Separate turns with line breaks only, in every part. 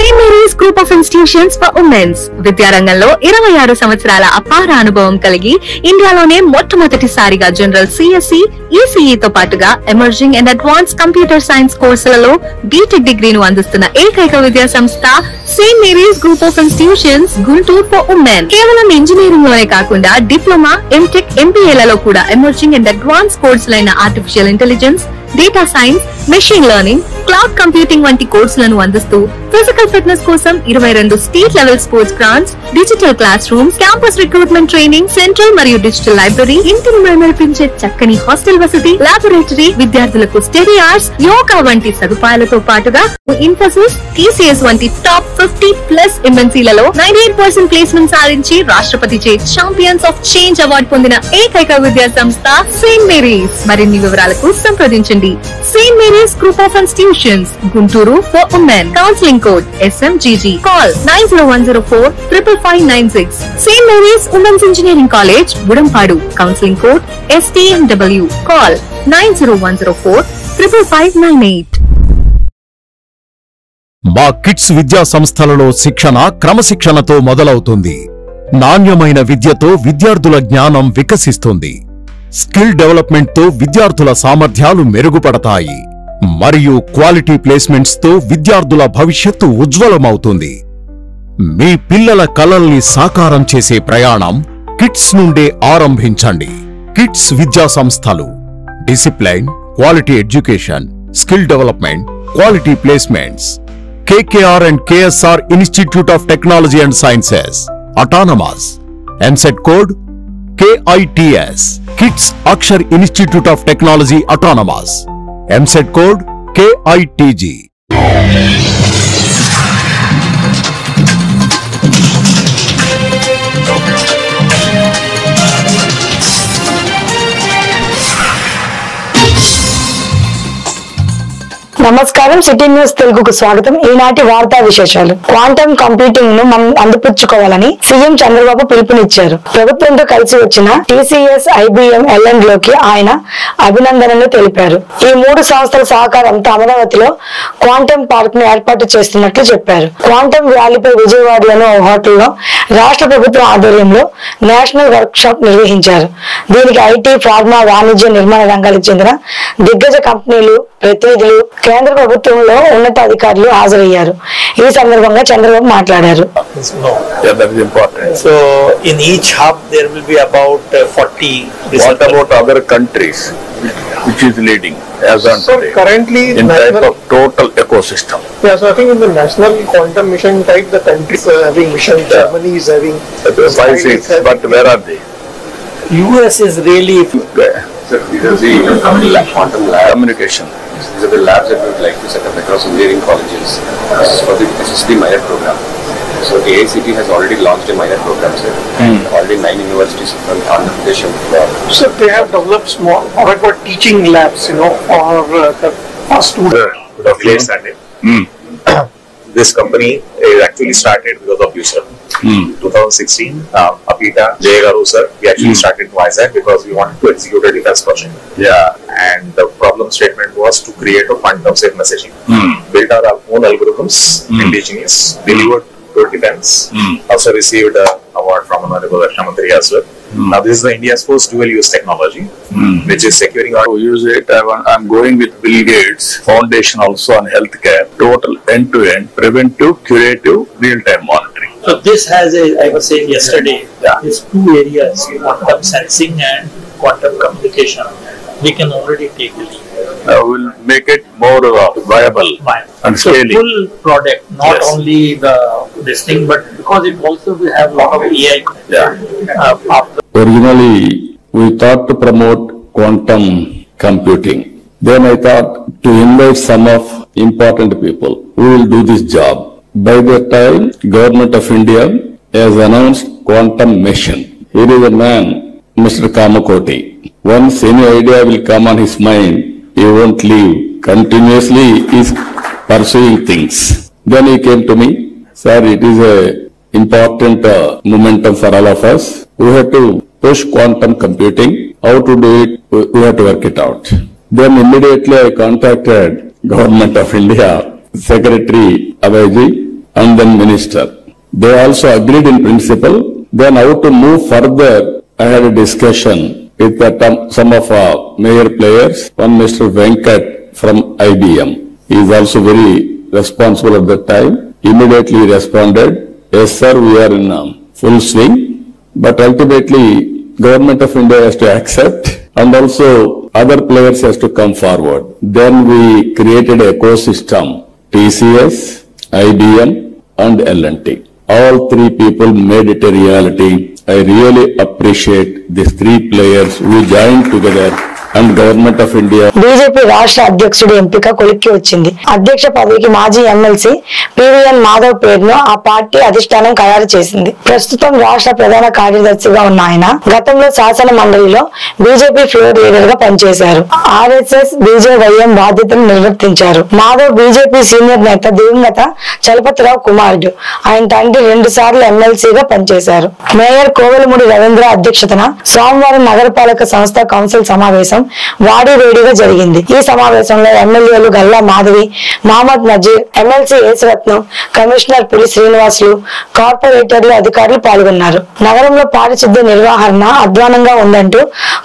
St. Mary's Group of Institutions for Women's విద్యారంగంలో 26 సంవత్సరాల అపార అనుభవం కలిగి ఇండియాలోనే మొట్టమొదటిసారిగా జనరల్ సిఎస్సి, ఈసీఈ తో పాటుగా emerging and advance computer science కోర్సులలో బీటెక్ డిగ్రీను అందిస్తున్న ఏకైక విద్యా సంస్థ Saint Mary's Group of Institutions Guntur for women. కేవలం ఇంజనీరింగ్ లోనే కాకుండా డిప్లొమా, ఎంటెక్, ఎంబీఏలలో కూడా ఎమర్జింగ్ అండ్ అడ్వాన్స్ కోర్సులైన artificial intelligence, data science, machine learning, cloud computing వంటి కోర్సులను అందిస్తూ ఫిజికల్ ఫిట్నెస్ కోసం 22 state level sports grounds, digital class rooms, campus recruitment training, central మరియు డిజిటల్ లైబ్రరీ, ఇంటిని మెరిపించే చక్కని హాస్టల్ వసతి, లాబొరేటరీ, విద్యార్థులకు స్టడీ అవర్స్, యోగా వంటి సదుపాయాలతో పాటుగా ఇన్ఫోసిస్, టీసీఎస్ వంటి టాప్ 50+ ఎంఎన్సీలలో 98% ప్లేస్మెంట్ సాధించి రాష్ట్రపతి చే ఛాంపియన్స్ ఆఫ్ చేంజ్ అవార్డు పొందిన ఏకైక విద్యా సంస్థ సెయింట్ మేరీస్. మరిన్ని వివరాలకు సంప్రదించండి. Saint Mary's Group of Institutions Guntur for women. Counselling code SMGG. Call 9010455596. St. Mary's Women's Engineering College, Budampadu. Counseling code STMW. Call 9010455598.
మా కిడ్స్ విద్యా సంస్థలలో శిక్షణ క్రమశిక్షణతో మొదలవుతుంది. నాణ్యమైన విద్యతో విద్యార్థుల జ్ఞానం వికసిస్తుంది. స్కిల్ డెవలప్మెంట్ తో విద్యార్థుల సామర్థ్యాలు మెరుగుపడతాయి మరియు క్వాలిటీ ప్లేస్మెంట్స్ తో విద్యార్థుల భవిష్యత్తు ఉజ్వలమవుతుంది. మీ పిల్లల కలల్ని సాకారం చేసే ప్రయాణం కిడ్స్ నుండే ఆరంభించండి. కిడ్స్ విద్యా సంస్థలు discipline, quality education, skill development, quality placements. KKR and KSR Institute of Technology and Sciences, Autonomous. MSET code KITS. Kids Akshar Institute of Technology, Autonomous. MSET code KITG.
నమస్కారం, సిటీ న్యూస్ తెలుగుకు స్వాగతం. ఈనాటి వార్తా విశేషాలు. Quantum computing ను మనం అందిపుచ్చుకోవాలని CM Chandrababu పిలుపునిచ్చారు. ప్రభుత్వంతో కలిసి వచ్చిన టీసీఎస్, ఐబీఎం, ఎల్ఎండ్ లోకి ఆయన అభినందనలు తెలిపారు. ఈ 3 సంస్థల సహకారంతో అమరావతిలో క్వాంటమ్ పార్క్ ను ఏర్పాటు చేస్తున్నట్లు చెప్పారు. క్వాంటమ్ వ్యాలీపై విజయవాడలోని ఓ హోటల్లో రాష్ట్ర ప్రభుత్వం ఆధ్వర్యంలో నేషనల్ వర్క్ షాప్ నిర్వహించారు. దీనికి ఐటీ, ఫార్మా, వాణిజ్య, నిర్మాణ రంగాలకు చెందిన దిగ్గజ కంపెనీలు, ప్రతినిధులు, కేంద్ర ప్రభుత్వంలో ఉన్నతాధికారులు హాజరయ్యారు. ఈ సందర్భంగా చంద్రబాబు మాట్లాడారు.
So in each hub there will be about 40.
What about other countries which is leading as on
so
today
currently
in
national,
type of total ecosystem?
Yeah, so I think in the national quantum mission type, the countries are having mission. Germany is having
5, 6, but where are they?
US is really
These are the quantum lab
Communication.
These are the labs that we would like to set up across engineering colleges. This is for the SSB minor program. So the AICT has already launched a minor program, sir. Already 9 universities from Andhra Pradesh.
so they have developed small or about teaching labs, for for students.
Place and this company is actually started because of you, sir. 2016, Apita, Jay Garu, sir, we actually started Vizag because we wanted to execute a defense project.
Yeah.
And the problem statement was to create a quantum safe messaging. Built our own algorithms, indigenous, delivered to defense. Also received an award from Honorable Raksha Mantri as well. Now this is the India's first dual-use technology, which is securing our...
To use it, I'm going with Bill Gates Foundation also on healthcare. Total end-to-end, preventive, curative, real-time monitoring.
so this has I was saying yesterday, these 2 areas, quantum sensing and quantum communication, we can already take the lead.
Will make it more viable and
So
scaling.
full product, not
Yes.
only this thing, but because it also will have a lot of AI. After
Originally, we thought to promote quantum computing. Then I thought to invite some of important people who will do this job. By that time, Government of India has announced quantum mission. Here is a man, Mr. Kamakoti. Once any idea will come on his mind, he won't leave. Continuously he is pursuing things. Then he came to me, sir, it is a important momentum for all of us. We have to push quantum computing. How to do it? We have to work it out. Then immediately I contacted Government of India, Secretary Abhayji, and then minister. They also agreed in principle. Then how to move further, I had a discussion with some of our mayor players. One Mr. Venkat from IBM. He is also very responsible at that time. Immediately responded, yes sir, we are in full swing. But ultimately, Government of India has to accept, and also other players has to come forward. Then we created an ecosystem, TCS, IBM and L&T. All three people made it a reality. I really appreciate these three players who joined together and Government of India.
BJP రాష్ట్ర అధ్యక్షుడి ఎంపిక కొలిక్కి వచ్చింది. అధ్యక్ష పదవికి మాజీ MLC PVN Madhav పేరును ఆ పార్టీ అధిష్టానం ఖరారు చేసింది. ప్రస్తుతం రాష్ట్ర ప్రధాన కార్యదర్శిగా ఉన్న ఆయన గతంలో శాసన మండలిలో బీజేపీ ఫ్లోర్ లీడర్ గా పనిచేశారు. ఆర్ఎస్ఎస్ బీజేవైఎం బాధ్యతలు నిర్వర్తించారు. మాధవ్ బీజేపీ సీనియర్ నేత దివంగత చలపతిరావు కుమారుడు. ఆయన తండ్రి 2 సార్లు ఎమ్మెల్సీగా పనిచేశారు. మేయర్ కోవెలమూడి రవీంద్ర అధ్యక్షతన సోమవారం నగరపాలక సంస్థ కౌన్సిల్ సమావేశం వాడివేడిగా జరిగింది. ఈ సమావేశంలో ఎమ్మెల్యేలు గల్లా మాధవి, మహమ్మద్ నజీర్, ఎమ్మెల్సీ యేసరత్నం, కమిషనర్ పులి శ్రీనివాసులు, కార్పొరేటర్లు, అధికారులు పాల్గొన్నారు. నగరంలో పారిశుద్ధ్య నిర్వహణ అధ్వానంగా ఉందంటూ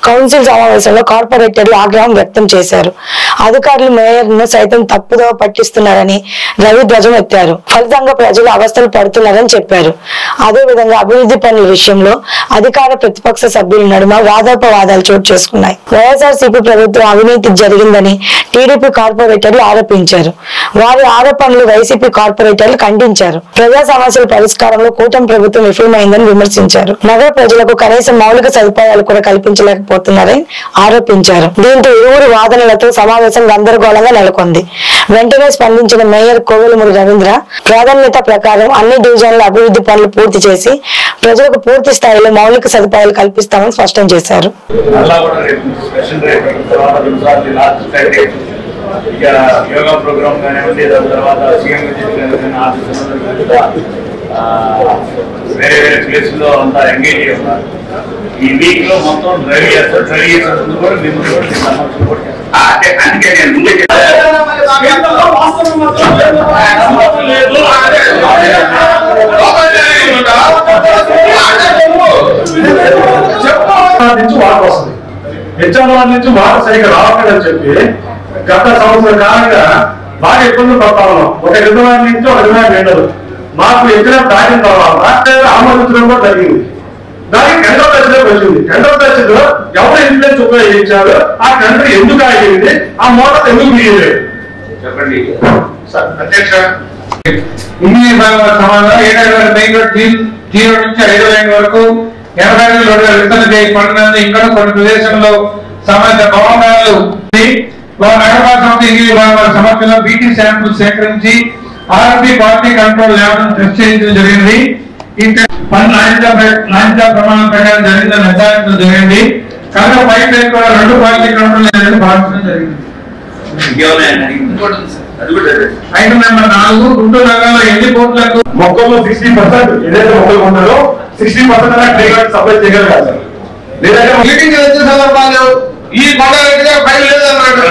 కౌన్సిల్ సమావేశంలో కార్పొరేటర్లు ఆగ్రహం వ్యక్తం చేశారు. అధికారులు మేయర్ ను సైతం తప్పుదోవ పట్టిస్తున్నారని రవి ధ్వజం ఎత్తారు. ఫలితంగా ప్రజలు అవస్థలు పడుతున్నారని చెప్పారు. అదేవిధంగా అభివృద్ధి పనుల విషయంలో అధికార ప్రతిపక్ష సభ్యుల నడుమ వాదోపవాదాలు చోటు చేసుకున్నాయి. వైఎస్ఆర్సీపీ ప్రభుత్వం అవినీతి జరిగిందని టీడీపీ కార్పొరేటర్లు ఆరోపించారు. వారి ఆరోపణలు వైసీపీ కార్పొరేటర్లు ఖండించారు. ప్రజా సమస్యల పరిష్కారంలో కూటమి ప్రభుత్వం విఫలమైందని విమర్శించారు. నగర ప్రజలకు కనీసం మౌలిక సదుపాయాలు కూడా కల్పించలేకపోతున్నారని ఆరోపించారు. దీంతో ఇరువురు వాదనలతో సమావేశం గందరగోళంగా నెలకొంది. వెంటనే స్పందించిన మేయర్ కోవెలమూడి రవీంద్ర ప్రాధాన్యత ప్రకారం అన్ని డివిజన్ల అభివృద్ధి పనులు పూర్తి చేసి ప్రజలకు పూర్తి స్థాయిలో మౌలిక సదుపాయాలు కల్పిస్తామని స్పష్టం చేశారు.
యోగా ప్రోగ్రామ్ కానివ్వండి, దాని తర్వాత సీఎం వేరే వేరే ప్లేస్ లో అంతా ఎంగేజ్ అయ్యి ఉన్నారు. ఈ వీక్ లో మొత్తం డ్రైవ్ చేస్తారు. డ్రైవ్ చేసినందుకు కూడా మిమ్మల్ని కూడా సపోర్ట్ చేస్తారు. అందుకే నేను ముందే
నుంచి వాటర్ వస్తుంది. హెచ్ఆర్ఆర్ నుంచి వాటర్ సరిగ్గా రావట్లేదని చెప్పి గత సంవత్సరం కాలంగా బాగా ఇబ్బందులు పడతా ఉన్నాం. ఒక రిజర్వాయర్ నుంచి ఒక రిజర్వాయర్ రెండదు. మాకు ఎక్కడ దాటిన తర్వాత ఆమోదించడం కూడా జరిగింది. దానికి టెండర్ దశలోకి వచ్చింది. టెండర్ దశలో ఎవరు ఇన్ఫ్లుయెన్స్ ఉపయోగించారు, ఆ టెండర్ ఎందుకు ఆగింది, ఆ మోటార్ ఎందుకు తీయలేదు
చెప్పండి
సార్. అధ్యక్ష,
ఇంజనీర్ సమాధానం 7 మెయిన్ రోడ్ 0 నుంచి 5 లైన్ వరకు 80 రోడ్ల విస్తరణ చేసి పడినందు ఇంకా కొన్ని ప్రదేశంలో సంబంధిత భవనాలు నగరపాలక సంస్థ ఇంజనీర్ విభాగం సమక్షంలో బీటీ శాంపుల్ సేకరించి RMP quality control lab test చేయించడం జరిగింది. ఈ పని నాణ్యత ప్రమాణం ప్రకారం జరిగిందని నిర్ధారించడం జరిగింది. కనుక పైప్ లైన్ కూడా 2 క్వాలిటీ కంట్రోల్ భావించడం జరిగింది. ఐటమ్ నెంబర్ 4 గుంటూరు నగరంలో ఎన్ని కోట్లకు
మొక్కల్లో 60% ఏదైతే మొక్కలు ఉన్నారో 60% సప్లై చేయగలగాలి. లేదంటే
మీటింగ్ వచ్చే సందర్భాలు ఈ కొండ ఫైల్ లేదన్నాడు.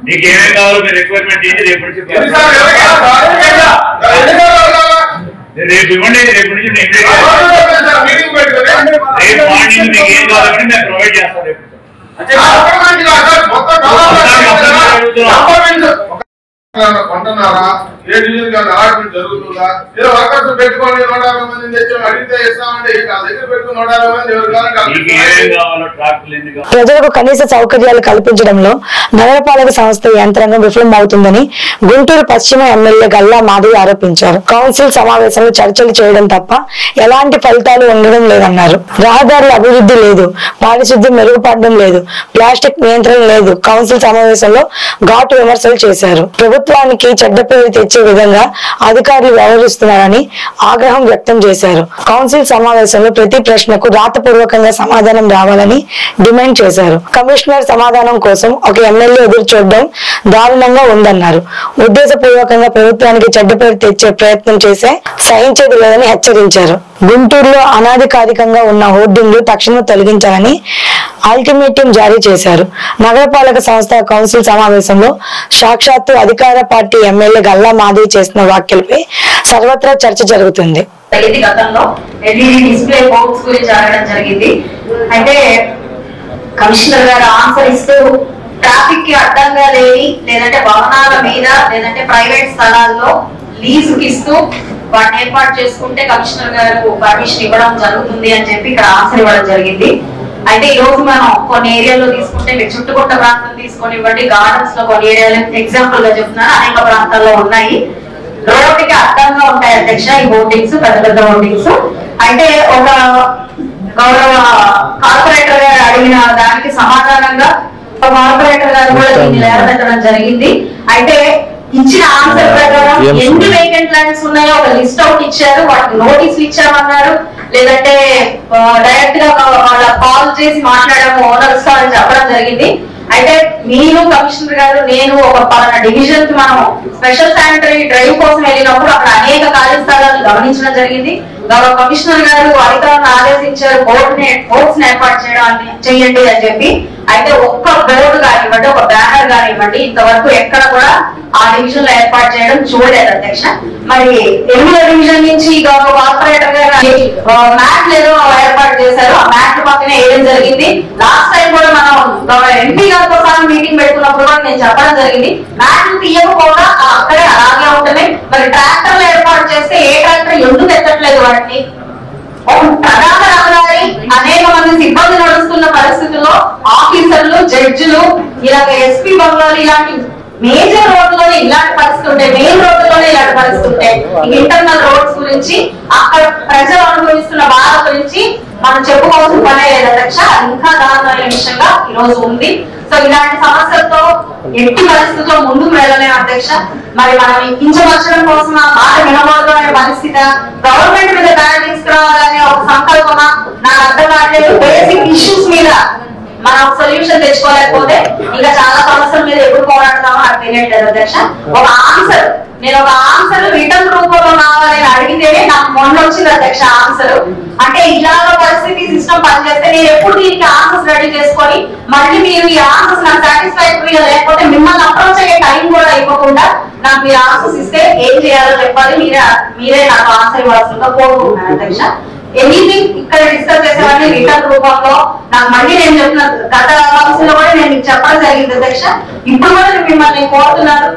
మీకు ఏమేమి కావాలో మీరు రిక్వైర్మెంట్ చేసి రేపు నుంచి రేపు ఇవ్వండి. రేపు నుంచి రేపు మార్నింగ్ మీకు ఏం కావాలంటే మేము ప్రొవైడ్ చేస్తాం. రేపు
ఉంటున్నారా, ఏ డివిజన్ కానీ అలాట్మెంట్ జరుగుతుందా, ఏదో వర్కర్స్ పెట్టుకొని 150 మందిని తెచ్చి అడిగితే ఇస్తామంటే దగ్గర పెట్టుకుని 150 మంది ఎవరు
ప్రజలకు కనీస సౌకర్యాలు కల్పించడంలో నగరపాలక సంస్థ యంత్రాంగం విఫలం అవుతుందని గుంటూరు పశ్చిమ ఎమ్మెల్యే గల్లా మాధవి ఆరోపించారు. కౌన్సిల్ సమావేశంలో చర్చలు చేయడం తప్ప ఎలాంటి ఫలితాలు ఉండడం లేదన్నారు. రహదారుల అభివృద్ధి లేదు, పారిశుద్ధ్యం మెరుగుపడడం లేదు, ప్లాస్టిక్ నియంత్రణ లేదు. కౌన్సిల్ సమావేశంలో ఘాటు విమర్శలు చేశారు. ప్రభుత్వానికి చెడ్డ పేరు తెచ్చే విధంగా అధికారులు వ్యవహరిస్తున్నారని ఆగ్రహం వ్యక్తం చేశారు. కౌన్సిల్ సమావేశంలో ప్రతి ప్రశ్నకు రాతపూర్వకంగా సమాధానం రావాలని డిమాండ్ చేశారు. కమిషనర్ సమాధానం కోసం ఒక ఎమ్మెల్యే ఎదురు చూడడం దారుణంగా ఉందన్నారు. ఉద్దేశపూర్వకంగా ప్రభుత్వానికి చెడ్డ పేరు తెచ్చే ప్రయత్నం చేసే సహించేది లేదని హెచ్చరించారు. గుంటూరులో అనాధికారికంగా ఉన్న హోర్డింగ్లు తక్షణం తొలగించాలని అల్టిమేటం జారీ చేశారు. నగరపాలక సంస్థ కౌన్సిల్ సమావేశంలో సాక్షాత్తు అధికార పార్టీ ఎమ్మెల్యే గల్లా మాధవి చేసిన వ్యాఖ్యలపై సర్వత్రా చర్చ జరుగుతుంది.
గతంలో ఎల్ఈడి డిస్ప్లే బోర్డ్స్ గురించి అడగడం జరిగింది. అయితే కమిషనర్ గారు ఆన్సర్ ఇస్తూ ట్రాఫిక్ కి అడ్డంగా లేదంటే భవనాల మీద లేదంటే ప్రైవేట్ స్థలాల్లో లీజుకి ఇస్తూ వాటిని ఏర్పాటు చేసుకుంటే కమిషనర్ గారు పర్మిషన్ ఇవ్వడం జరుగుతుంది అని చెప్పి ఇక్కడ ఆన్సర్ ఇవ్వడం జరిగింది. అయితే ఈ రోజు మనం కొన్ని ఏరియాలో తీసుకుంటే మీరు చుట్టుపక్కల ప్రాంతం తీసుకొని ఇవ్వండి, గార్డెన్స్ లో కొన్ని ఏరియాలు ఎగ్జాంపుల్ గా చెప్తున్నాను, అనేక ప్రాంతాల్లో ఉన్నాయి. రోడ్డుకి అడ్డంగా ఉంటాయి అధ్యక్ష ఈ హోర్డింగ్స్, పెద్ద పెద్ద హోర్డింగ్స్. అయితే ఒక గౌరవ కార్పొరేటర్ గారు అడిగిన దానికి సమాధానంగా కార్పొరేటర్ గారు కూడా దీన్ని లేవనెత్తడం జరిగింది. అయితే ఇచ్చిన ఆన్సర్ ప్రకారం ఎన్ని వేకెంట్ ల్యాండ్స్ ఉన్నాయో ఒక లిస్ట్ అవుట్ ఇచ్చారు, వాటికి నోటీసులు ఇచ్చామన్నారు, లేదంటే డైరెక్ట్ గా వాళ్ళ కాల్ చేసి మాట్లాడము ఓనర్స్ అని చెప్పడం జరిగింది. అయితే మీరు కమిషనర్ గారు నేను ఒక పలానా డివిజన్ కి మనం స్పెషల్ శానిటరీ డ్రైవ్ కోసం వెళ్ళినప్పుడు అక్కడ అనేక ఖాళీ స్థలాలను గమనించడం జరిగింది. గౌరవ కమిషనర్ గారు అధికారులను ఆదేశించారు బోర్డ్స్ ఏర్పాటు చేయండి అని చెప్పి. అయితే ఒక్క బోర్డు కానివ్వండి, ఒక బ్యానర్ కానివ్వండి ఇంతవరకు ఎక్కడ కూడా ఆ డివిజన్ లో ఏర్పాటు చేయడం చూడలేదు అధ్యక్ష. మరి 8వ డివిజన్ నుంచి గౌరవ కార్పొరేటర్ గారు మ్యాట్లు ఏదో ఏర్పాటు చేశారు, ఆ మ్యాట్ పక్కనే వేయడం జరిగింది. లాస్ట్ టైం కూడా మనం గౌరవ ఎంపీ గారితో సహా మీటింగ్ పెట్టుకున్నప్పుడు కూడా నేను చెప్పడం జరిగింది, మ్యాట్లు తీయకపోగా అక్కడే అలాగే ఉంటున్నాయి. మరి ట్రాక్టర్లు ఏర్పాటు చేస్తే ఏ ట్రాక్టర్ ఎందుకు ఎత్తట్లేదు వాటిని? ప్రధాన రహదారి అనేక మంది సిబ్బంది నడుస్తున్న పరిస్థితుల్లో ఆఫీసర్లు, జడ్జిలు, ఇలాగ ఎస్పీ బంగ్లాలు ఇలాంటి మేజర్ రోడ్లోనే ఇలాంటి పరిస్థితి ఉంటాయి, మెయిన్ రోడ్లోనే ఇలాంటి పరిస్థితి ఉంటాయి. ఇంటర్నల్ రోడ్స్ గురించి అక్కడ ప్రజలు అనుభవిస్తున్న బాధ గురించి మనం చెప్పుకోవాల్సిన పనే లేదు అధ్యక్ష. ఇంకా దారుణమైన విషయంగా ఈ రోజు ఉంది. సో ఇలాంటి సమస్యలతో ఎట్టి పరిస్థితుల్లో ముందుకు వెళ్ళలేము అధ్యక్ష. మరి మనం కించపరచడం కోసం ఆ మాట వినబడదు అనే పరిస్థితి, గవర్నమెంట్ మీద దాడి తీసుకురావాలనే ఒక సంకల్పమా నాకు అర్థం కావట్లేదు. బేసిక్ ఇష్యూస్ మీద మనం సొల్యూషన్ తెచ్చుకోలేకపోతే ఇంకా చాలా సమస్యల మీద ఎప్పుడు పోరాడతామో నాకు తెలియట్లేదు అధ్యక్ష. ఒక ఆన్సర్ నేను ఒక ఆన్సర్ రిటర్న్ రూపంలో కావాలని అడిగితేనే నాకు మొన్న వచ్చింది అధ్యక్ష ఆన్సర్. అంటే ఇలాగ పరిస్థితి సిస్టమ్ పనిచేస్తే నేను ఎప్పుడు దీనికి ఆన్సర్స్ రెడీ చేసుకొని మళ్ళీ మీరు ఈ ఆన్సర్స్ నాకు సాటిస్ఫాక్టరీగా లేకపోతే మిమ్మల్ని అప్రోచ్ అయ్యే టైం కూడా అయిపోకుండా నాకు మీరు ఆన్సర్స్ ఇస్తే ఏం చేయాలో చెప్పాలి, మీరే నాకు ఆన్సర్ ఇవ్వాల్సిందిగా కోరుకుంటున్నాను అధ్యక్ష. ఎనీథింగ్ ఇక్కడ డిస్కస్ చేసేవాడిని రిటర్న్ రూపంలో నాకు మళ్ళీ నేను చెప్పిన గత కౌన్సిల్లో కూడా నేను మీకు చెప్పడం జరిగింది అధ్యక్ష. ఇప్పుడు కూడా మిమ్మల్ని కోరుతున్నాను,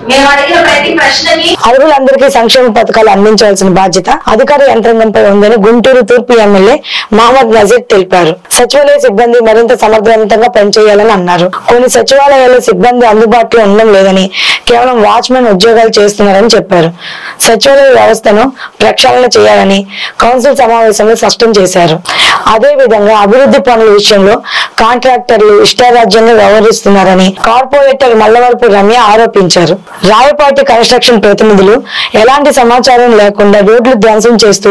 మేము అడిగిన ప్రతి ప్రశ్నకి
అర్హులందరికీ సంక్షేమ పథకాలు అందించాల్సిన బాధ్యత అధికార యంత్రాంగంపై ఉందని గుంటూరు తూర్పు ఎమ్మెల్యే మహమ్మద్ నజీర్ తెలిపారు. సచివాలయ సిబ్బంది మరింత సమర్థవంతంగా పనిచేయాలని అన్నారు. కొన్ని సచివాలయాల్లో సిబ్బంది అందుబాటులో ఉండడం లేదని, కేవలం వాచ్మెన్ ఉద్యోగాలు చేస్తున్నారని చెప్పారు. సచివాలయ వ్యవస్థను ప్రక్షాళన చేయాలని కౌన్సిల్ సమావేశంలో స్పష్టం చేశారు. అదే విధంగా అభివృద్ధి పనుల విషయంలో కాంట్రాక్టర్లు ఇష్టారాజ్యంగా వ్యవహరిస్తున్నారని కార్పొరేటర్ మల్లవరపు రమ్య ఆరోపించారు. రాయపాటి కన్స్ట్రక్షన్ ప్రతినిధులు ఎలాంటి సమాచారం లేకుండా రోడ్లు ధ్వంసం చేస్తూ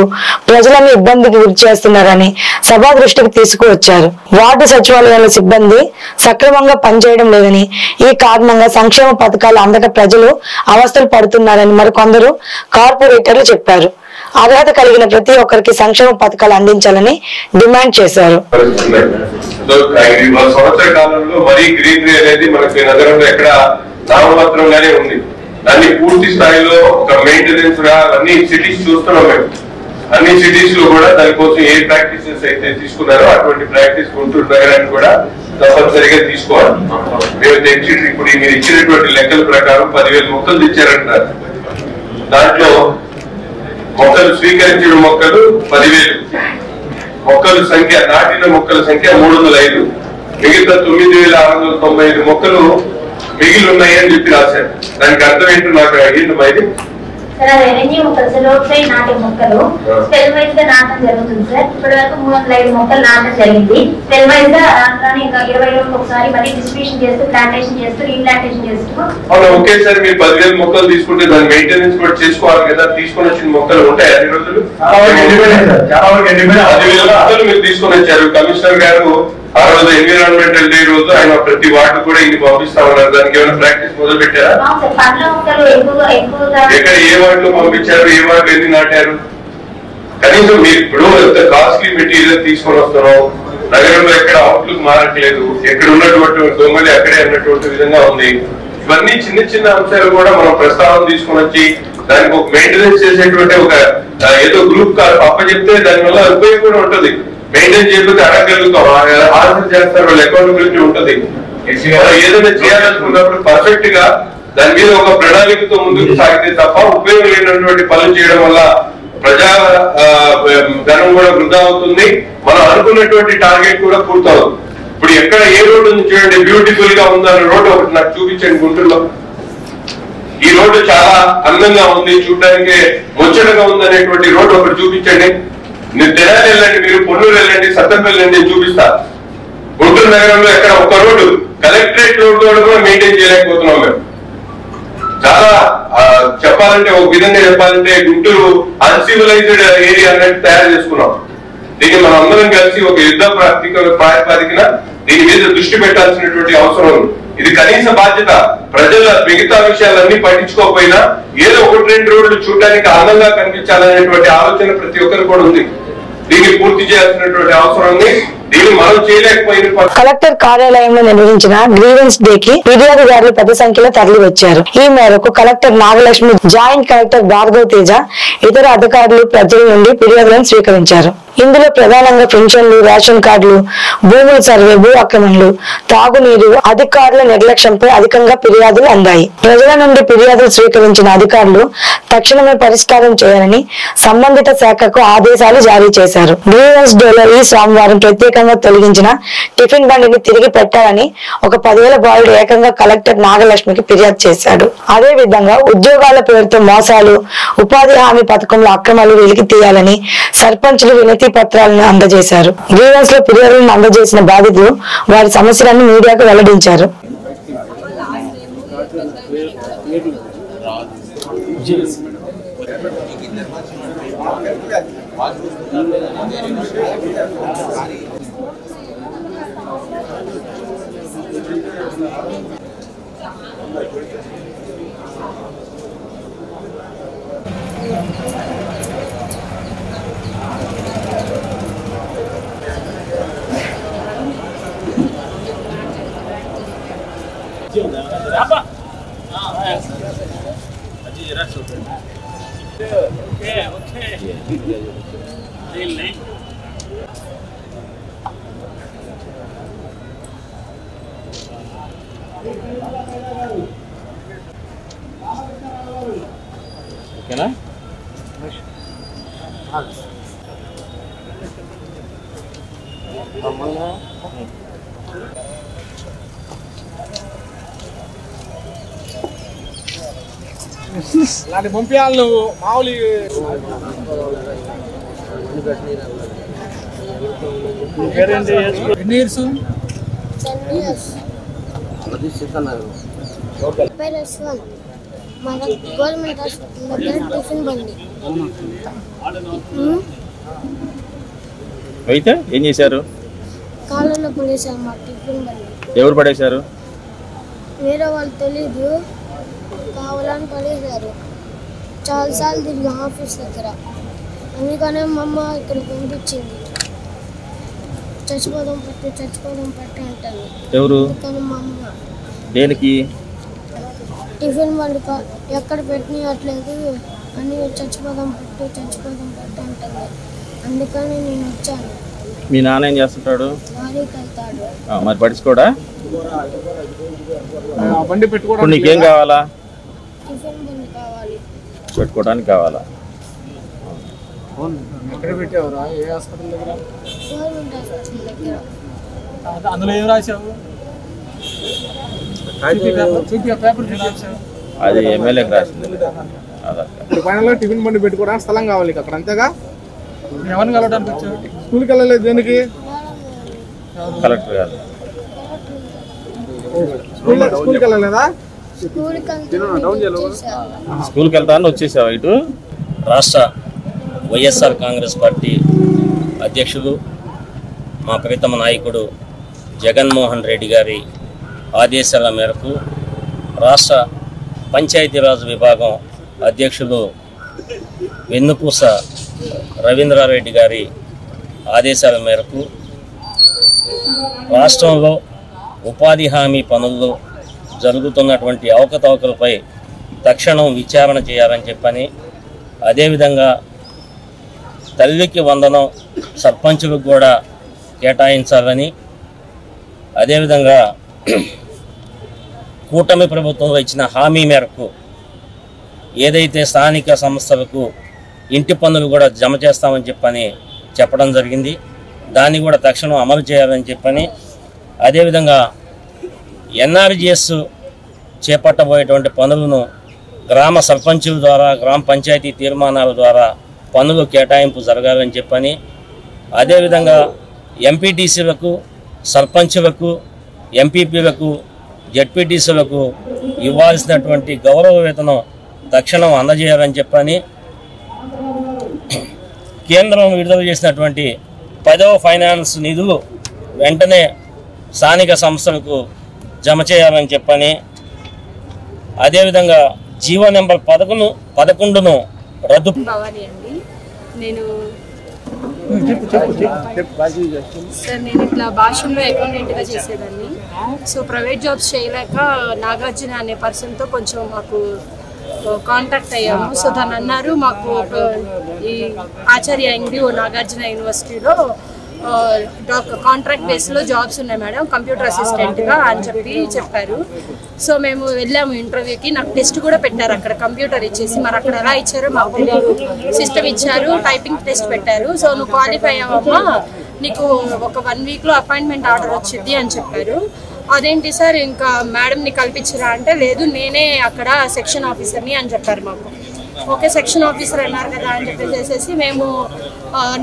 ప్రజలను ఇబ్బందికి గురి చేస్తున్నారని సభా దృష్టికి తీసుకువచ్చారు. వార్డు సచివాలయాల సిబ్బంది సక్రమంగా పనిచేయడం లేదని, ఈ కారణంగా సంక్షేమ పథకాలు అందక ప్రజలు అవస్థలు పడుతున్నారని మరికొందరు కార్పొరేటర్లు చెప్పారు. అర్హత కలిగిన ప్రతి ఒక్కరికి సంక్షేమ పథకాలు అందించాలని డిమాండ్ చేశారు.
సంవత్సర కాలంలో మరీ గ్రీనరీ అనేది మనకి నగరంలో ఎక్కడ నామమాత్రంగానే ఉంది. దాన్ని పూర్తి స్థాయిలో ఒక మెయింటెనెన్స్ గా అన్ని సిటీస్ చూస్తున్నాం మేము. అన్ని సిటీస్ లో కూడా దానికోసం ఏ ప్రాక్టీసెస్ అయితే తీసుకున్నారో అటువంటి ప్రాక్టీస్ గుంటూరు నగరాన్ని కూడా తప్పనిసరిగా తీసుకోవాలి. మేము తెచ్చి ఇప్పుడు మీరు ఇచ్చినటువంటి లెక్కల ప్రకారం 10,000 మొక్కలు తెచ్చారంటారు. దాంట్లో మొక్కలు స్వీకరించిన మొక్కలు 10,000, మొక్కల సంఖ్య నాటిన మొక్కల సంఖ్య 305, మిగతా 9,695 మొక్కలు మిగిలి ఉన్నాయని చెప్పి రాశారు. దానికి అర్థం ఏంటో నాకు అయ్యింది మరి.
సార్ రెవెన్యూ మొక్కలు సార్ రోడ్ సైడ్ నాటే మొక్కలు స్పెల్ వైజ్ గా నాటడం జరుగుతుంది సార్. ఇప్పటి వరకు 305 మొక్కలు నాటడం జరిగింది. స్పెల్ వైజ్ గా దాంట్లోనే ఇంకా 20 రోజులకు ఒకసారి మళ్ళీ డిస్ట్రిబ్యూషన్ చేస్తూ ప్లాంటేషన్ చేస్తూ రీప్లాంటేషన్ చేస్తూ.
అవును, ఒకేసారి మీరు 10,000 మొక్కలు తీసుకుంటే దాని మెయింటెనెన్స్ కూడా చేసుకోవాలి కదా. తీసుకొని వచ్చిన మొక్కలు ఉంటాయి అన్ని రోజులు. 10,000 మొక్కలు మీరు తీసుకొని వచ్చారు. కమిషనర్ గారు ఆ రోజు ఎన్విరాన్మెంటల్ డే రోజు ఆయన ప్రతి వార్డు కూడా ఇన్ని పంపిస్తా ఉన్నారు. దానికి ఏమైనా ప్రాక్టీస్ మొదలు పెట్టారా? ఎక్కడ ఏ వార్డులో పంపించారు, ఏ వార్డు ఎన్ని నాటారు? కనీసం మీరు ఇప్పుడు ఎంత కాస్ట్లీ మెటీరియల్ తీసుకొని వస్తున్నాం, నగరంలో ఎక్కడ అవుట్లుక్ మారట్లేదు, ఎక్కడ ఉన్నటువంటి దొంగలు అక్కడే అన్నటువంటి విధంగా ఉంది. ఇవన్నీ చిన్న చిన్న అంశాలు కూడా మనం ప్రస్తావన తీసుకొని వచ్చి దానికి ఒక మెయింటెనెన్స్ చేసేటువంటి ఒక ఏదో గ్రూప్ అప్పచెప్తే దాని వల్ల ఉపయోగం కూడా ఉంటుంది. మెయింటైన్ చేయకపోతే అడగలుగుతాం, ఆన్సర్ చేస్తారు, వాళ్ళ అకౌంటబిలిటీ ఉంటుంది. ఏదైనా చేయాలనుకున్నప్పుడు పర్ఫెక్ట్ గా దాని మీద ఒక ప్రణాళికతో ముందుకు సాగితే తప్ప ఉపయోగం లేనటువంటి పనులు చేయడం వల్ల ప్రజా ధనం కూడా వృధా అవుతుంది. మనం అనుకున్నటువంటి టార్గెట్ కూడా పూర్తవుతుంది. ఇప్పుడు ఎక్కడ ఏ రోడ్డు ఉంది చూడండి, బ్యూటిఫుల్ గా ఉందన్న రోడ్డు ఒకటి నాకు చూపించండి గుంటూరులో. ఈ రోడ్డు చాలా అందంగా ఉంది, చూడడానికి ముచ్చటగా ఉంది అనేటువంటి రోడ్డు ఒకటి చూపించండి. మీరు తెనాలి వెళ్ళండి, మీరు పొన్నూరు వెళ్ళండి, సత్తంపల్లి వెళ్ళండి, చూపిస్తారు. గుంటూరు నగరంలో ఎక్కడ ఒక్క రోడ్డు కలెక్టరేట్ రోడ్డు కూడా మెయింటైన్ చేయలేకపోతున్నాం మేము. చాలా చెప్పాలంటే ఒక విధంగా చెప్పాలంటే గుంటూరు అన్సివిలైజ్డ్ ఏరియా అన్నట్టు తయారు చేసుకున్నాం. దీన్ని మనం అందరం కలిసి ఒక యుద్ధ ప్రాతిపదికన దీని మీద దృష్టి పెట్టాల్సినటువంటి అవసరం ఉంది. ఇది కనీస బాధ్యత. ప్రజల మిగతా విషయాలన్నీ పట్టించుకోకపోయినా ఏదో 1-2 రోడ్లు చూడడానికి అందంగా కనిపించాలనేటువంటి ఆలోచన ప్రతి ఒక్కరు కూడా ఉంది. దీన్ని పూర్తి చేయాల్సినటువంటి అవసరం ఉంది. దీన్ని మనం చేయలేకపోయిన
కలెక్టర్ కార్యాలయంలో నిర్వహించిన గ్రీవెన్స్ డే కి ఫిర్యాదుదారులు పెద్ద సంఖ్యలో తరలి వచ్చారు. ఈ మేరకు collector Nagalakshmi, joint collector Bhargav Teja, ఇతర అధికారులు ప్రజల నుండి ఫిర్యాదులను స్వీకరించారు. ఇందులో ప్రధానంగా పెన్షన్లు, రేషన్ కార్డులు, భూముల సర్వే, భూ ఆక్రమణలు, తాగునీరు, అధికారుల నిర్లక్ష్యంపై అధికంగా ఫిర్యాదులు అందాయి. ప్రజల నుండి ఫిర్యాదులు స్వీకరించిన అధికారులు తక్షణమే పరిష్కారం చేయాలని సంబంధిత శాఖకు ఆదేశాలు జారీ చేశారు. గ్రీవెన్స్ డేలో ఈ సోమవారం ప్రత్యేకంగా తొలగించిన టిఫిన్ బండిని తిరిగి పెట్టాలని ఒక 10,000 బాలుడు ఏకంగా కలెక్టర్ నాగలక్ష్మికి ఫిర్యాదు చేశాడు. అదే విధంగా ఉద్యోగాల పేరుతో మోసాలు, ఉపాధి హామీ పథకంలో అక్రమాలు వెలికి తీయాలని సర్పంచులు వినతి పత్రాలను అందజేశారు. గ్రీవెన్స్ లో ఫిర్యాదులను అందజేసిన బాధితులు వారి సమస్యలను మీడియాకు వెల్లడించారు.
ఓకేనా?
ఇలాంటి పంపించాలి నువ్వు మామూలు ఎన్ని ఇయర్స్?
గవర్నమెంట్ హాస్పిటల్ టిఫిన్ బండి
అయితే ఏం చేశారు?
కాలంలో పడేసారు మా టిఫిన్ బండి.
ఎవరు పడేశారు?
వేరే వాళ్ళు తెలీదు, కావాలని పడేశారు. చాలాసార్లు తిరిగి ఆఫీస్ దగ్గర, అందుకనే మా అమ్మ ఇక్కడ పంపించింది. చచ్చిపోదాం పట్టు అంటాను.
ఎవరు?
కానీ మా అమ్మ
దేనికి?
టిఫిన్ బండి ఎక్కడ పెట్టినట్లేదు, అని చచ్చిపోదాం పట్టు అంటుంది. అందుకని నేను వచ్చాను.
మీ నాన్న ఏం చేస్తుంటాడు?
లారీకి వెళ్తాడు.
మరి పట్టించుకోడా?
బండి పెట్టుకోవడానికి
నీకేం కావాలా?
టిఫిన్ బండి కావాలి.
పెట్టుకోవడానికి కావాలా?
ఎక్కడ పెట్టావురా? ఏ హాస్పిటల్ దగ్గర?
గవర్నమెంట్ హాస్పిటల్ దగ్గర.
అందులో ఏం రాశావు?
అది ఎమ్మెల్యేకి రాసింది.
ఇప్పుడు ఫైనల్గా టిఫిన్ బండి పెట్టుకోవడానికి స్థలం కావాలి అక్కడ, అంతేగా? ఎవరిని కలవడానికి వచ్చావు? స్కూల్కి వెళ్ళలేదు దేనికి?
కలెక్టర్ గారు.
స్కూల్కి వెళ్ళలేదా?
స్కూల్కి వెళ్తాను వచ్చేసావా ఇటు?
రాష్ట్ర వైఎస్ఆర్ కాంగ్రెస్ పార్టీ అధ్యక్షులు మా ప్రీతమ నాయకుడు జగన్మోహన్ రెడ్డి గారి ఆదేశాల మేరకు రాష్ట్ర పంచాయతీరాజ్ విభాగం అధ్యక్షులు వెన్నుపూస రవీంద్రారెడ్డి గారి ఆదేశాల మేరకు రాష్ట్రంలో ఉపాధి హామీ పనుల్లో జరుగుతున్నటువంటి అవకతవకలపై తక్షణం విచారణ చేయాలని చెప్పని, అదేవిధంగా తల్లికి వందనం సర్పంచులకు కూడా కేటాయించాలని, అదేవిధంగా కూటమి ప్రభుత్వంలో ఇచ్చిన హామీ మేరకు ఏదైతే స్థానిక సంస్థలకు ఇంటి పన్నులు కూడా జమ చేస్తామని చెప్పని చెప్పడం జరిగింది. దాన్ని కూడా తక్షణం అమలు చేయాలని చెప్పని, అదేవిధంగా ఎన్ఆర్జీఎస్ చేపట్టబోయేటువంటి పనులను గ్రామ సర్పంచుల ద్వారా, గ్రామ పంచాయతీ తీర్మానాల ద్వారా పనులు కేటాయింపు జరగాలని చెప్పని, అదేవిధంగా ఎంపీటీసీలకు, సర్పంచులకు, ఎంపీపీలకు, జెడ్పీటీసీలకు ఇవ్వాల్సినటువంటి గౌరవ వేతనం తక్షణం అందజేయాలని చెప్పని, కేంద్రం విడుదల చేసినటువంటి 10వ ఫైనాన్స్ నిధులు వెంటనే స్థానిక సంస్థలకు జమ చేయాలని చెప్పని, అదేవిధంగా జీవో నెంబర్ 11ను రద్దు.
భవానీ అండి. నేను సార్ నేను ఇట్లా భాషల్లో అకౌంటెంట్గా చేసేదాన్ని. సో ప్రైవేట్ జాబ్స్ చేయలేక నాగార్జున అనే పర్సన్తో కొంచెం మాకు కాంటాక్ట్ అయ్యాము. సో తను అన్నారు మాకు ఈ ఆచార్య ఇంగ్లీష్ నాగార్జున యూనివర్సిటీలో కాంట్రాక్ట్ బేస్లో జాబ్స్ ఉన్నాయి మేడం కంప్యూటర్ అసిస్టెంట్గా అని చెప్పారు. సో మేము వెళ్ళాము ఇంటర్వ్యూకి. నాకు టెస్ట్ కూడా పెట్టారు అక్కడ, కంప్యూటర్ ఇచ్చేసి. మరి అక్కడ ఎలా ఇచ్చారో మాకు తెలియదు. సిస్టమ్ ఇచ్చారు, టైపింగ్ టెస్ట్ పెట్టారు. సో నువ్వు క్వాలిఫై అయ్యావమ్మా, నీకు ఒక 1 వీక్లో అపాయింట్మెంట్ ఆర్డర్ వచ్చింది అని చెప్పారు. అదేంటి సార్ ఇంకా మేడంని కల్పించరా అంటే, లేదు నేనే అక్కడ సెక్షన్ ఆఫీసర్ని అని చెప్పారు మాకు. ఓకే సెక్షన్ ఆఫీసర్ అన్నారు కదా అని చెప్పేసేసి మేము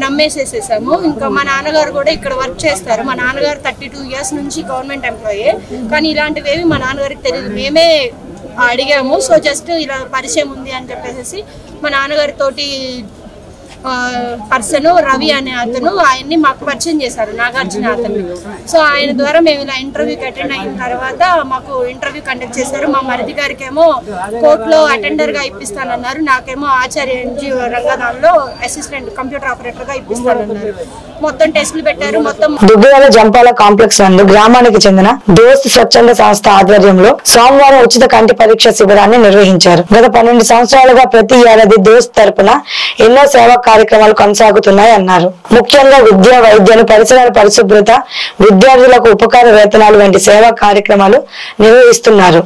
నమ్మేసేసేసాము. ఇంకా మా నాన్నగారు కూడా ఇక్కడ వర్క్ చేస్తారు. మా నాన్నగారు 32 years నుంచి గవర్నమెంట్ ఎంప్లాయీ, కానీ ఇలాంటివేవి మా నాన్నగారికి తెలియదు. మేమే అడిగాము. సో జస్ట్ ఇలా పరిచయం ఉంది అని చెప్పేసి మా నాన్నగారితోటి పర్సన్ రవి అనే అతను ఆయన్ని మాకు పరిచయం చేశారు, నాగార్జున అతను. సో ఆయన ద్వారా మేము ఇలా ఇంటర్వ్యూకి అటెండ్ అయిన తర్వాత మాకు ఇంటర్వ్యూ కండక్ట్ చేశారు. మా మరిది గారికి ఏమో కోర్టులో అటెండర్గా ఇప్పిస్తానన్నారు, నాకేమో ఆచార్య ఎన్జిఓ రంగదాన్లో అసిస్టెంట్ కంప్యూటర్ ఆపరేటర్గా ఇప్పిస్తానన్నారు. మొత్తం టెస్టులు పెట్టారు. మొత్తం
దుగ్గిరాల జంపాల కాంప్లెక్స్ నందు గ్రామానికి చెందిన దోస్త్ స్వచ్ఛంద సంస్థ ఆధ్వర్యంలో సోమవారం ఉచిత కంటి పరీక్ష శిబిరాన్ని నిర్వహించారు. గత 12 సంవత్సరాలుగా ప్రతి ఏడాది దోస్త్ తరపున ఎన్నో సేవా కార్యక్రమాలు కొనసాగుతున్నాయి అన్నారు. ముఖ్యంగా విద్య, వైద్యం, పరిసరాల పరిశుభ్రత, విద్యార్థులకు ఉపకార వేతనాలు వంటి సేవా కార్యక్రమాలు నిర్వహిస్తున్నారు.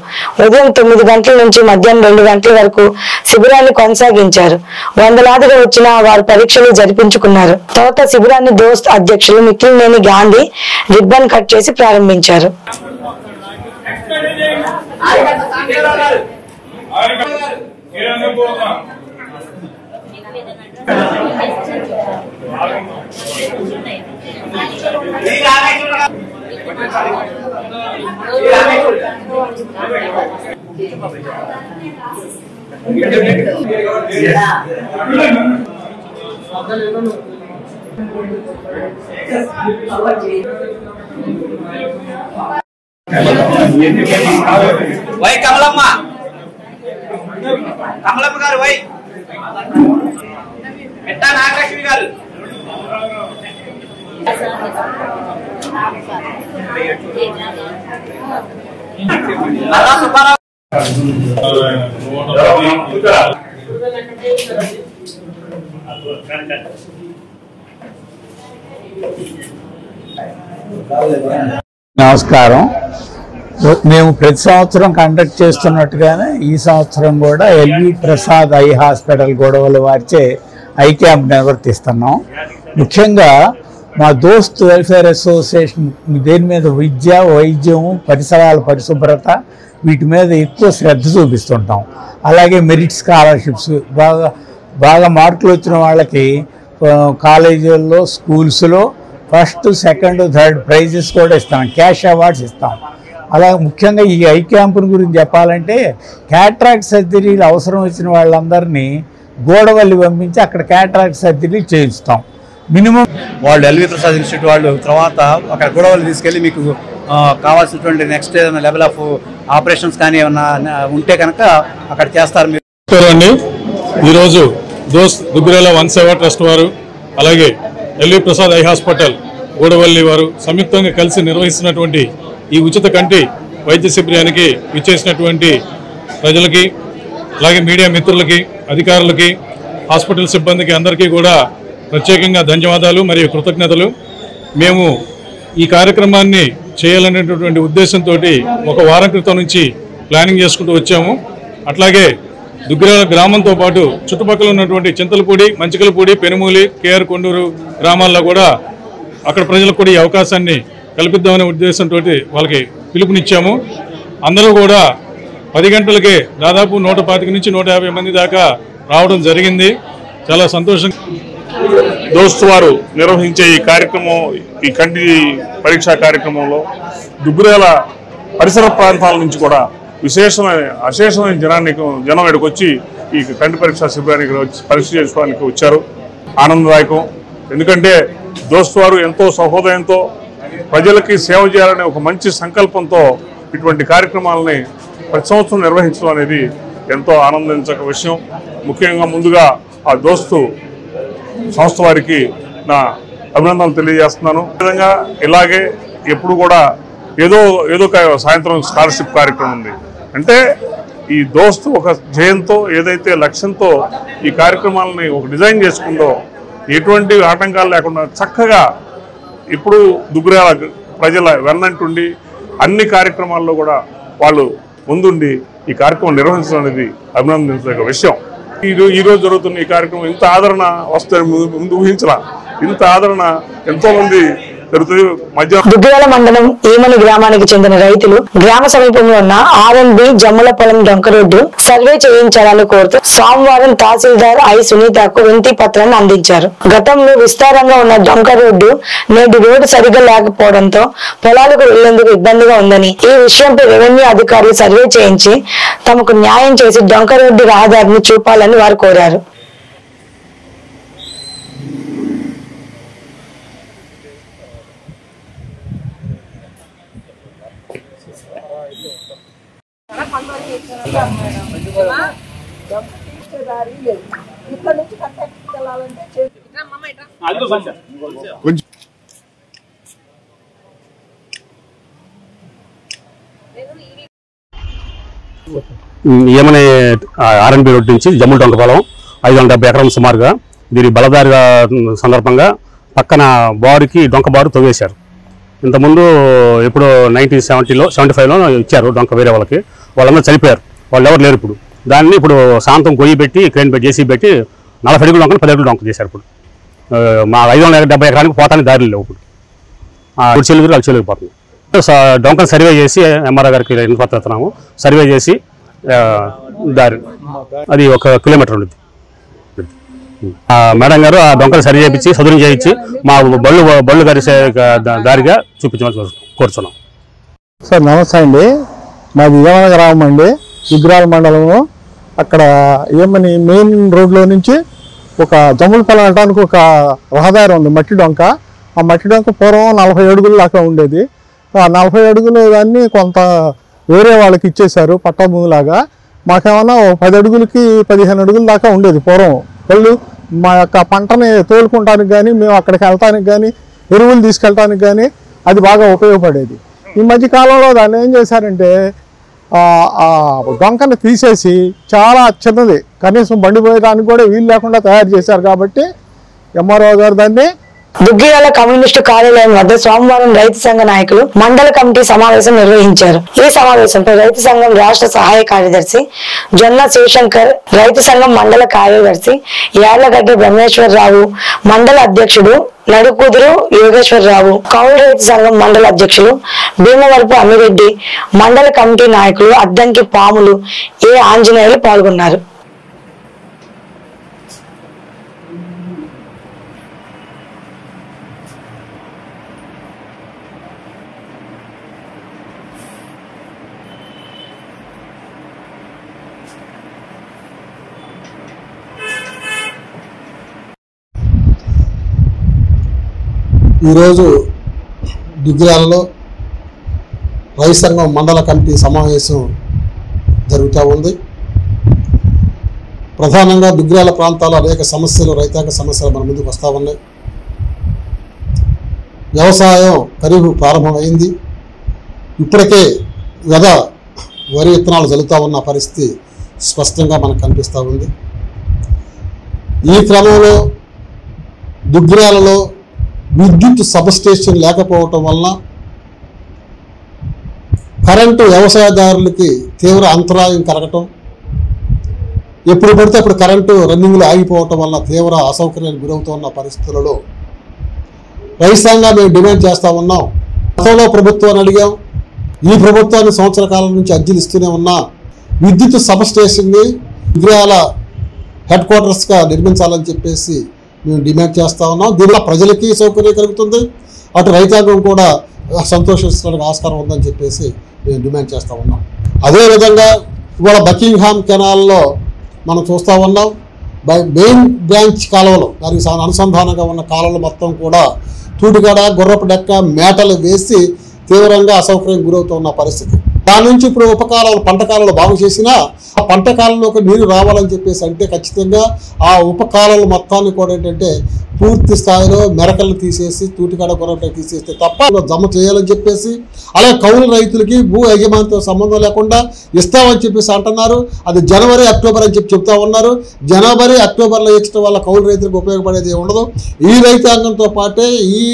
ఉదయం 9 గంటల నుంచి మధ్యాహ్నం 2 గంటల వరకు శిబిరాన్ని కొనసాగించారు. వందలాదిగా వచ్చిన వారు పరీక్షలు జరిపించుకున్నారు. తర్వాత శిబిరాన్ని దోస్త్ అధ్యక్షులు మిక్కిలినేని గాంధీ రిబ్బన్ కట్ చేసి ప్రారంభించారు.
వై కమలమ్మ, కమలమ్మ గారు వై ఎట్టా నాగలక్ష్మి గారు నల్లా సుబ్బారావు
నమస్కారం. మేము ప్రతి సంవత్సరం కండక్ట్ చేస్తున్నట్టుగానే ఈ సంవత్సరం కూడా ఎల్వి ప్రసాద్ ఐ హాస్పిటల్ గొడవల వారిచే ఐ క్యాంప్ నిర్వర్తిస్తున్నాం. ముఖ్యంగా మా దోస్త్ వెల్ఫేర్ అసోసియేషన్ దేని మీద విద్య, వైద్యం, పరిసరాల పరిశుభ్రత వీటి మీద ఎక్కువ శ్రద్ధ చూపిస్తుంటాం. అలాగే మెరిట్ స్కాలర్షిప్స్ బాగా మార్కులు వచ్చిన వాళ్ళకి కాలేజీల్లో, స్కూల్స్లో ఫస్ట్, సెకండ్, థర్డ్ ప్రైజెస్ కూడా ఇస్తాం. క్యాష్ అవార్డ్స్ ఇస్తాం. అలా ముఖ్యంగా ఈ ఐ క్యాంపుల గురించి చెప్పాలంటే క్యాట్రాక్ట్ సర్జరీలు అవసరం వచ్చిన వాళ్ళందరినీ గోడవల్లి పంపించి అక్కడ క్యాట్రాక్ట్ సర్జరీలు చేయిస్తాం. మినిమం
వాళ్ళు ఎల్వి ప్రసాద్ ఇన్స్టిట్యూట్ వాళ్ళు తర్వాత అక్కడ గొడవలు తీసుకెళ్ళి మీకు కావాల్సినటువంటి నెక్స్ట్ ఏదైనా లెవెల్ ఆఫ్ ఆపరేషన్స్ కానీ ఏమన్నా ఉంటే కనుక అక్కడ చేస్తారు.
మీరు ఈరోజు దోస్త్ దుగ్గిరాల వన్ సేవా ట్రస్ట్ వారు అలాగే LV Prasad eye hospital Gudavalli వారు సంయుక్తంగా కలిసి నిర్వహిస్తున్నటువంటి ఈ ఉచిత కంటి వైద్య శిబిరానికి విచ్చేసినటువంటి ప్రజలకి అలాగే మీడియా మిత్రులకి, అధికారులకి, హాస్పిటల్ సిబ్బందికి అందరికీ కూడా ప్రత్యేకంగా ధన్యవాదాలు మరియు కృతజ్ఞతలు. మేము ఈ కార్యక్రమాన్ని చేయాలనేటటువంటి ఉద్దేశంతో ఒక వారం క్రితం నుంచి ప్లానింగ్ చేసుకుంటూ వచ్చాము. అట్లాగే దుగ్గిరాల గ్రామంతో పాటు చుట్టుపక్కల ఉన్నటువంటి చింతలపూడి, మంచికలపూడి, పెనుమూలి, కేఆర్ కొండూరు గ్రామాల్లో కూడా అక్కడ ప్రజలకు కూడా ఈ అవకాశాన్ని కల్పిద్దామనే ఉద్దేశంతో వాళ్ళకి పిలుపునిచ్చాము. అందరూ కూడా 10 గంటలకే దాదాపు 125 నుంచి 150 మంది దాకా రావడం జరిగింది. చాలా సంతోషం.
దోస్త్ వారు నిర్వహించే ఈ కార్యక్రమం, ఈ కంటి పరీక్షా కార్యక్రమంలో దుగ్గిరాల పరిసర ప్రాంతాల నుంచి కూడా అశేషమైన జనం ఇక్కడికి వచ్చి ఈ కంటి పరీక్షా శిబిరానికి వచ్చి పరీక్ష చేసుకోవడానికి వచ్చారు. ఆనందదాయకం. ఎందుకంటే దోస్త్ వారు ఎంతో సహోదయంతో ప్రజలకి సేవ చేయాలనే ఒక మంచి సంకల్పంతో ఇటువంటి కార్యక్రమాలని ప్రతి సంవత్సరం నిర్వహించడం అనేది ఎంతో ఆనందించక విషయం. ముఖ్యంగా ముందుగా ఆ దోస్తు సంస్థ వారికి నా అభినందనలు తెలియజేస్తున్నాను. విధంగా ఇలాగే ఎప్పుడు కూడా ఏదో సాయంత్రం స్కాలర్షిప్ కార్యక్రమం ఉంది అంటే ఈ దోస్తు ఒక జయంతో ఏదైతే లక్ష్యంతో ఈ కార్యక్రమాలని ఒక డిజైన్ చేసుకుందో ఎటువంటి ఆటంకాలు లేకుండా చక్కగా ఇప్పుడు దుగ్గిరాల ప్రజల వెన్నంటుండి అన్ని కార్యక్రమాల్లో కూడా వాళ్ళు ముందుండి ఈ కార్యక్రమం నిర్వహించడం అనేది అభినందించదగ్గ విషయం. ఈరోజు జరుగుతున్న ఈ కార్యక్రమం ఇంత ఆదరణ వస్తే ముందు ఊహించలా. ఇంత ఆదరణ ఎంతో మంది
దుగ్గిరాల మండలం ఈమని గ్రామానికి చెందిన రైతులు గ్రామ సమీపంలో ఉన్న R&B జమ్ములపొలం డొంక రోడ్డు సర్వే చేయించాలని కోరుతూ సోమవారం తహసీల్దార్ ఐ సునీతకు వినతి పత్రాన్ని అందించారు. గతంలో విస్తారంగా ఉన్న డొంక రోడ్డు నేడు రోడ్డు సరిగ్గా లేకపోవడంతో పొలాలకు వెళ్లేందుకు ఇబ్బందిగా ఉందని, ఈ విషయంపై రెవెన్యూ అధికారులు సర్వే చేయించి తమకు న్యాయం చేసి డొంక రోడ్డు రహదారిని చూపాలని వారు కోరారు.
ఇక్కడ నుంచి కట్టెక్కి వెళ్ళాలంటే
ఏమనే R&B రోడ్డు నుంచి జమ్ముల డొంక పొలం 570 ఎకరం సుమారుగా. దీని బలదారిగా సందర్భంగా పక్కన బారుకి డొంక బారు తవ్వేశారు. ఇంతకుముందు ఎప్పుడు 1975లో ఇచ్చారు డొంక వేరే వాళ్ళకి. వాళ్ళందరూ చనిపోయారు. వాళ్ళు ఎవరు లేరు ఇప్పుడు. దాన్ని ఇప్పుడు శాంతం గొయ్యి పెట్టి క్రేన్ పెట్టి జేసీ పెట్టి 40 అడుగులు డొంకలు 10 అడుగులు డొంక చేశారు. ఇప్పుడు మా 570 ఎకరానికి పోతానికి దారి లేవు. ఇప్పుడు చెలుగురు వాళ్ళు చెలుగుపోతుంది. డొంకలు సర్వే చేసి ఎంఆర్ఓ గారికి పత్రతున్నాము. సర్వే చేసి దారి అది 1 కిలోమీటర్ ఉంటుంది. మేడం గారు ఆ డొంకలు సరి చేయించి సదురు చేయించి మా బళ్ళు గరిసే దారిగా చూపించమని కోరుచున్నాం.
సార్ నమస్తే అండి. మాది ఈమన గ్రామం అండి, దుగ్గిరాల మండలము. అక్కడ ఏమని మెయిన్ రోడ్లో నుంచి ఒక జమ్ములపొలం వెళ్ళడానికి ఒక రహదారి ఉంది, మట్టి డొంక. ఆ మట్టి డొంక పూర్వం 40 అడుగుల దాకా ఉండేది. ఆ 40 అడుగులు దాన్ని కొంత వేరే వాళ్ళకి ఇచ్చేశారు పట్టా భూమిలాగా. మాకేమన్నా 10 అడుగులకి 15 అడుగుల దాకా ఉండేది పూర్వం. వాళ్ళు మా యొక్క పంటని తోలుకుంటానికి కానీ, మేము అక్కడికి వెళ్తానికి కానీ, ఎరువులు తీసుకెళ్ళటానికి కానీ అది బాగా ఉపయోగపడేది. ఈ మధ్య కాలంలో దాన్ని ఏం చేశారంటే ఆ డొంకని తీసేసి చాలా చిన్నది, కనీసం బండి పోయడానికి కూడా వీలు లేకుండా తయారు చేశారు. కాబట్టి ఎంఆర్ఓ గారు దాన్ని
దుగ్గిరాల కమ్యూనిస్టు కార్యాలయం వద్ద సోమవారం రైతు సంఘ నాయకులు మండల కమిటీ సమావేశం నిర్వహించారు. ఈ సమావేశంపై రైతు సంఘం రాష్ట్ర సహాయ కార్యదర్శి జొన్న శివశంకర్, రైతు సంఘం మండల కార్యదర్శి యార్లగడ్డ బ్రహ్మేశ్వరరావు, మండల అధ్యక్షుడు నడుకుదురు యోగేశ్వరరావు, కౌలు రైతు సంఘం మండల అధ్యక్షులు భీమవరపు అమ్మిరెడ్డి, మండల కమిటీ నాయకులు అద్దంకి పాములు, ఏ ఆంజనేయులు పాల్గొన్నారు.
ఈరోజు దుగ్గిరాలలో రైతు సంఘం మండల కమిటీ సమావేశం జరుగుతూ ఉంది. ప్రధానంగా దుగ్గిరాల ప్రాంతాల్లో అనేక సమస్యలు, రైతాంగ సమస్యలు మన ముందుకు వస్తూ ఉన్నాయి. వ్యవసాయం ఖరీఫ్ ప్రారంభమైంది. ఇప్పటికే వరి విత్తనాలు జరుగుతూ ఉన్న పరిస్థితి స్పష్టంగా మనకు కనిపిస్తూ ఉంది. ఈ క్రమంలో దుగ్గిరాలలో విద్యుత్ సబ్స్టేషన్ లేకపోవటం వలన కరెంటు వ్యవసాయదారులకి తీవ్ర అంతరాయం కలగటం, ఎప్పుడు పడితే అప్పుడు కరెంటు రన్నింగ్లో ఆగిపోవటం వలన తీవ్ర అసౌకర్యానికి గురవుతున్న పరిస్థితులలో రైతాంగా మేము డిమాండ్ చేస్తూ ఉన్నాం. గతంలో ప్రభుత్వాన్ని అడిగాం, ఈ ప్రభుత్వాన్ని సంవత్సర కాలం నుంచి అర్జీలు ఇస్తూనే ఉన్నా విద్యుత్ సబ్స్టేషన్ని దుగ్గిరాల హెడ్ క్వార్టర్స్గా నిర్మించాలని చెప్పేసి మేము డిమాండ్ చేస్తూ ఉన్నాం. దీనివల్ల ప్రజలకి సౌకర్యం కలుగుతుంది, అటు రైతాంగం కూడా సంతోషించడానికి ఆస్కారం ఉందని చెప్పేసి మేము డిమాండ్ చేస్తూ ఉన్నాం. అదేవిధంగా ఇవాళ బకింగ్హామ్ కెనాల్లో మనం చూస్తూ ఉన్నాం. మెయిన్ బ్రాంచ్ కాలువలు, దానికి అనుసంధానంగా ఉన్న కాలువలు మొత్తం కూడా తూటిగడ, గుర్రపు డెక్క, మేటలు వేసి తీవ్రంగా అసౌకర్యం గురవుతున్న పరిస్థితి. దాని నుంచి ఇప్పుడు ఉపకాలాలు, పంట కాలాలు బాగు చేసినా ఆ పంట కాలంలోకి నీరు రావాలని చెప్పేసి అంటే ఖచ్చితంగా ఆ ఉపకాలాలు మొత్తాన్ని కూడా ఏంటంటే పూర్తి స్థాయిలో మెరకలు తీసేసి తూటికాడ గుర్రపై తీసేస్తే తప్ప జమ చేయాలని చెప్పేసి, అలాగే కౌలు రైతులకి భూ యజమానితో సంబంధం లేకుండా ఇస్తామని చెప్పేసి అంటున్నారు. అది జనవరి, అక్టోబర్ అని చెప్తా ఉన్నారు. జనవరి, అక్టోబర్లో ఇచ్చడం వల్ల కౌలు రైతులకు ఉపయోగపడేది ఉండదు. ఈ రైతాంగంతో పాటే ఈ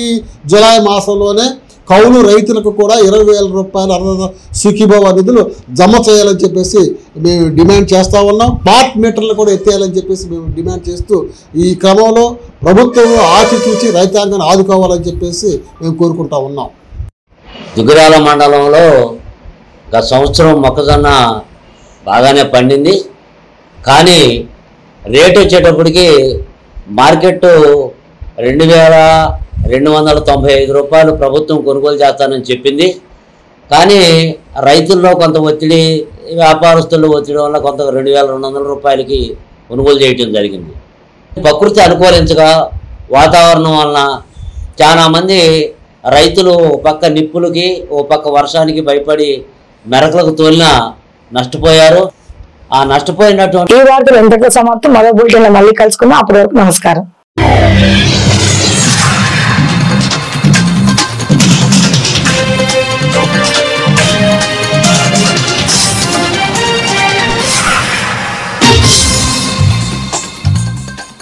జులై మాసంలోనే కౌలు రైతులకు కూడా 20,000 రూపాయల అర్ధ సుఖీభవ నిధులు జమ చేయాలని చెప్పేసి మేము డిమాండ్ చేస్తూ ఉన్నాం. స్మార్ట్ మీటర్లు కూడా ఎత్తేయాలని చెప్పేసి మేము డిమాండ్ చేస్తూ ఈ క్రమంలో ప్రభుత్వం ఆచితూచి రైతాంగాన్ని ఆదుకోవాలని చెప్పేసి మేము కోరుకుంటా ఉన్నాం.
దుగ్గిరాల మండలంలో గత సంవత్సరం మొక్కజొన్న బాగానే పండింది, కానీ రేటు వచ్చేటప్పటికి మార్కెట్ 2,295 రూపాయలు ప్రభుత్వం కొనుగోలు చేస్తానని చెప్పింది. కానీ రైతుల్లో కొంత ఒత్తిడి, వ్యాపారస్తుల్లో ఒత్తిడి వల్ల కొంత 2,200 రూపాయలకి కొనుగోలు చేయడం జరిగింది. ప్రకృతి అనుకూలించగా వాతావరణం వలన చాలామంది రైతులు ఓ పక్క నిప్పులకి, ఓ పక్క వర్షానికి భయపడి మెరకలకు తోలిన నష్టపోయారు. ఆ నష్టపోయినటువంటి
ఈ వార్తలు ఎంతగా సమాప్తం. మరో బులెటిన్లో మళ్ళీ కలుసుకుందాం. అప్పటి వరకు నమస్కారం.